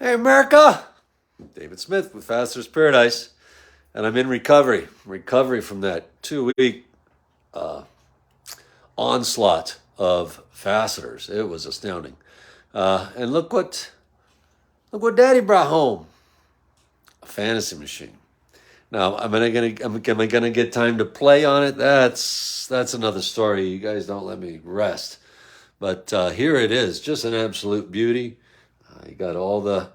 Hey, America! David Smith with Fasteners Paradise, and I'm in recovery from that 2 week onslaught of fasteners. It was astounding. And look what Daddy brought home: a fantasy machine. Now, am I gonna get time to play on it? That's another story. You guys don't let me rest. But here it is, just an absolute beauty. You got all the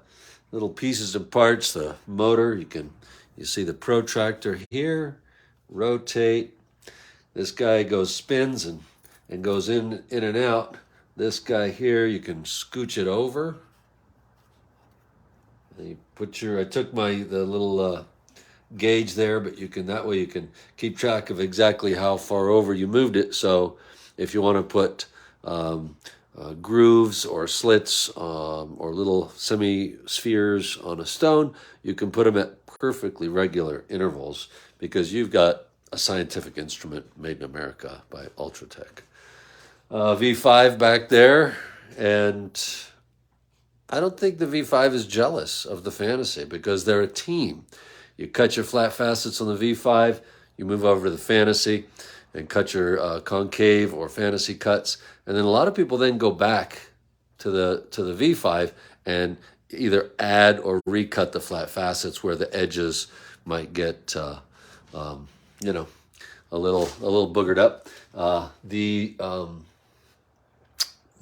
little pieces and parts, the motor. You see the protractor here, rotate. This guy spins and goes in and out. This guy here, you can scooch it over. And you I took the little gauge there, but that way you can keep track of exactly how far over you moved it. So if you want to put grooves or slits or little semi-spheres on a stone, you can put them at perfectly regular intervals because you've got a scientific instrument made in America by Ultratech. V5 back there, and I don't think the V5 is jealous of the Fantasy because they're a team. You cut your flat facets on the V5, you move over to the Fantasy and cut your concave or Fantasy cuts, and then a lot of people then go back to the V5 and either add or recut the flat facets where the edges might get you know a little boogered up.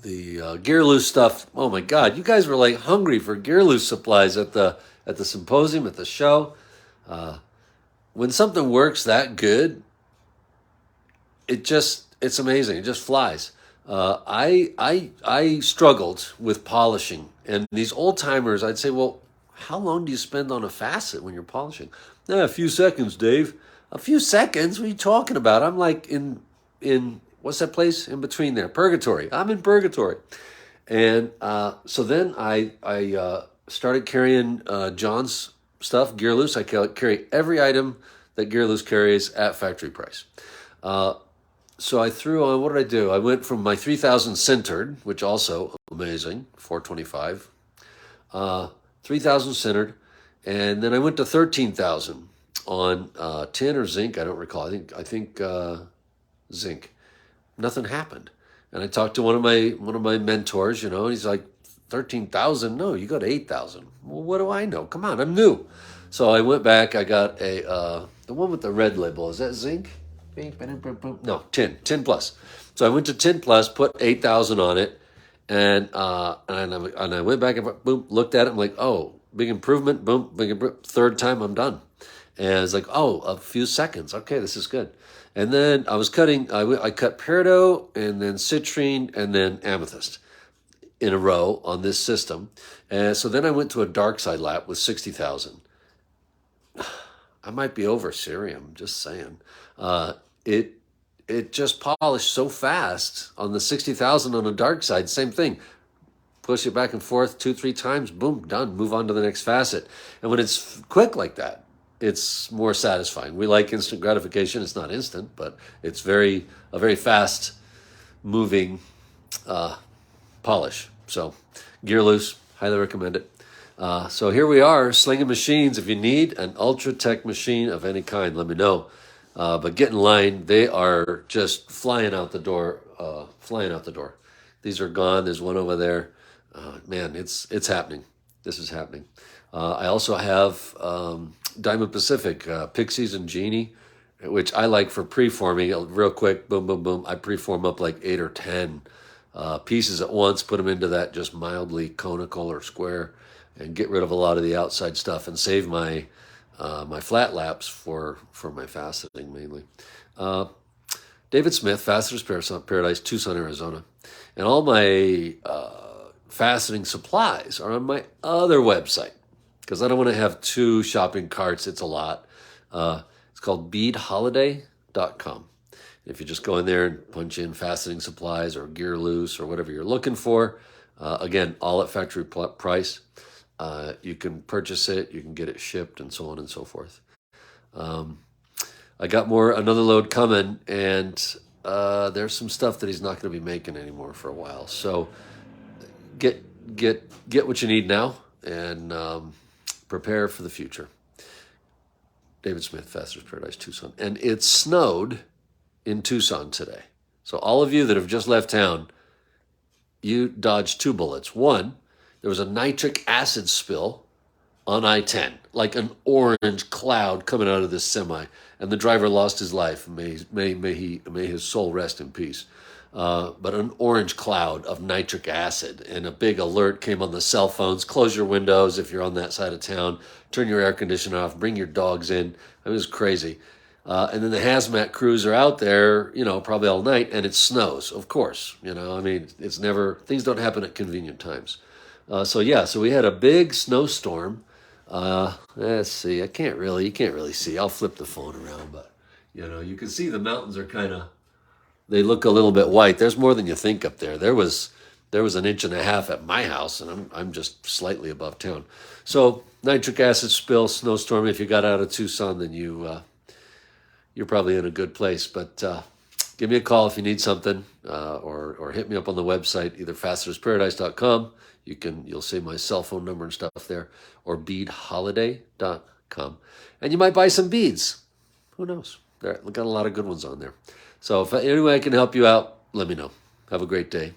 The gear loose stuff. Oh my God, you guys were like hungry for gear loose supplies at the symposium, at the show. When something works that good, it's amazing. It just flies. I struggled with polishing, and these old timers, I'd say, well, how long do you spend on a facet when you're polishing? A few seconds, Dave. A few seconds? What are you talking about? I'm like in what's that place in between there? Purgatory. I'm in purgatory. And so then I started carrying John's stuff, Gear Loose. I carry every item that Gear Loose carries at factory price. So I threw on, what did I do? I went from my 3,000 centered, which also amazing, 425, 3,000 centered, and then I went to 13,000 on tin or zinc. I don't recall. I think zinc. Nothing happened, and I talked to one of my mentors. And he's like, 13,000? No, you go to 8,000. Well, what do I know? Come on, I'm new. So I went back. I got the one with the red label. Is that zinc? No, tin plus. So I went to tin plus, put 8,000 on it, and I went back and boom, looked at it. I'm like, oh, big improvement. Boom, big improvement. Third time, I'm done. And it's like, oh, a few seconds. Okay, this is good. And then I was cutting. I cut peridot and then citrine and then amethyst in a row on this system. And so then I went to a dark side lap with 60,000. I might be over cerium, just saying. It just polished so fast on the 60,000 on the dark side. Same thing. Push it back and forth 2-3 times, boom, done. Move on to the next facet. And when it's quick like that, it's more satisfying. We like instant gratification. It's not instant, but it's a very fast moving polish. So Gear Loose, highly recommend it. So here we are, slinging machines. If you need an Ultratech machine of any kind, let me know. But get in line. They are just flying out the door. These are gone. There's one over there. Man, it's happening. This is happening. I also have Diamond Pacific, Pixies and Genie, which I like for preforming. Real quick, boom, boom, boom. I preform up like 8 or 10 pieces at once, put them into that just mildly conical or square, and get rid of a lot of the outside stuff and save my flat laps for my faceting mainly. David Smith, Fasteners Paradise, Tucson, Arizona. And all my faceting supplies are on my other website because I don't want to have 2 shopping carts. It's a lot. It's called beadholiday.com. If you just go in there and punch in faceting supplies or Gear Loose or whatever you're looking for, again, all at factory price. You can purchase it, you can get it shipped, and so on and so forth. I got another load coming, and there's some stuff that he's not going to be making anymore for a while. So get what you need now, and prepare for the future. David Smith, Faster's Paradise, Tucson. And it snowed in Tucson today. So all of you that have just left town, you dodged 2 bullets. One, there was a nitric acid spill on I-10, like an orange cloud coming out of this semi, and the driver lost his life. May his soul rest in peace. But an orange cloud of nitric acid, and a big alert came on the cell phones. Close your windows if you're on that side of town. Turn your air conditioner off. Bring your dogs in. It was crazy. And then the hazmat crews are out there, probably all night, and it snows, of course. It's never, things don't happen at convenient times. So we had a big snowstorm. Let's see, you can't really see. I'll flip the phone around, but, you can see the mountains are they look a little bit white. There's more than you think up there. There was 1.5 inches at my house, and I'm just slightly above town. So nitric acid spill, snowstorm. If you got out of Tucson, then you're probably in a good place. But give me a call if you need something, or hit me up on the website, either fastersparadise.com. You'll see my cell phone number and stuff there, or beadholiday.com. And you might buy some beads. Who knows? We got a lot of good ones on there. So if any way I can help you out, let me know. Have a great day.